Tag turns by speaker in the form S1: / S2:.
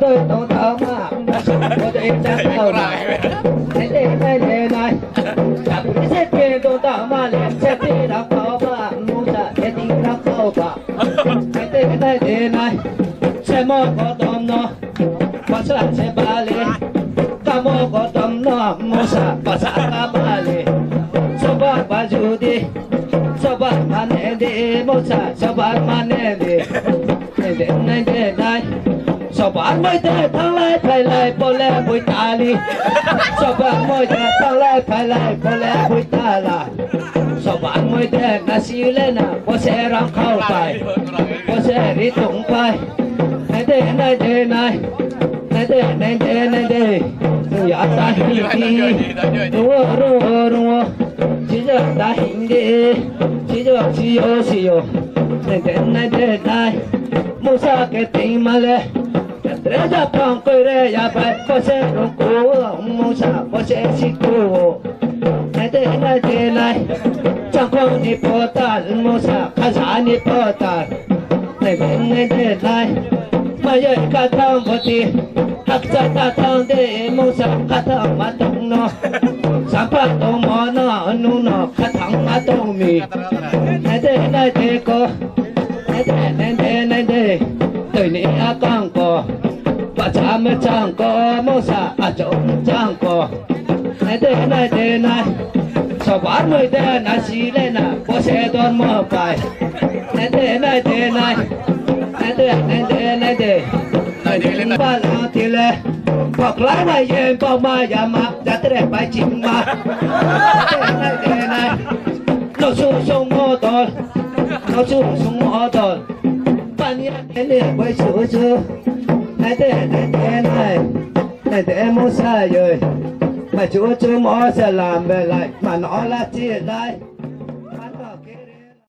S1: cho tôi tổng thảo mà có thể chẳng đâu này này chẳng biết sẽ tiền tổng thảo mà liền sẽ tiền đọc khẩu mà muốn trả sẽ tiền đọc khẩu mà này sẽ mơ có tôm nó có sẽ ba lê ta mơ có tôm nó mua sa có sa ba lê số ba dù đi số ba mà nè đi mua sa số ba mà nè đi này số ba mới thế thằng lại phải lại bỏ lẽ bụi ta đi số ba mới thế thằng lại phải lại bỏ lẽ bụi ta là số ba mới thế na xí lên à có sẽ răng khâu tay có sẽ đi tung tay này ya ta hindi đúng chỉ giờ ta hindi chỉ giờ siêu này mua sa cái tiền mà lẽ để ra bằng cái này ya phải có sẽ rong cố mua sa có sẽ xịt cố này chẳng có đi bỏ ta mua sa khá giả đi bỏ ta này mà giờ cả thằng vật gì hắc cha ta thằng để mua sa cả thằng mà tung nó sản phẩm tôm mò nó nu nó cả thằng mà tôm mì này có này tới này càng có bà cha mẹ chẳng có mua sa trộn chẳng có này sao bán người ta na xí lên à có xe toàn mở bài này ba la thì lệ hoặc lái này em bao mai ya mà đã tới đẹp bài chim mà này nó sung mô tồn nó sung mô tồn bạn nhớ đến để quay sửa này em mua sai rồi mà chú mò sẽ làm về lại mà nó là chia lại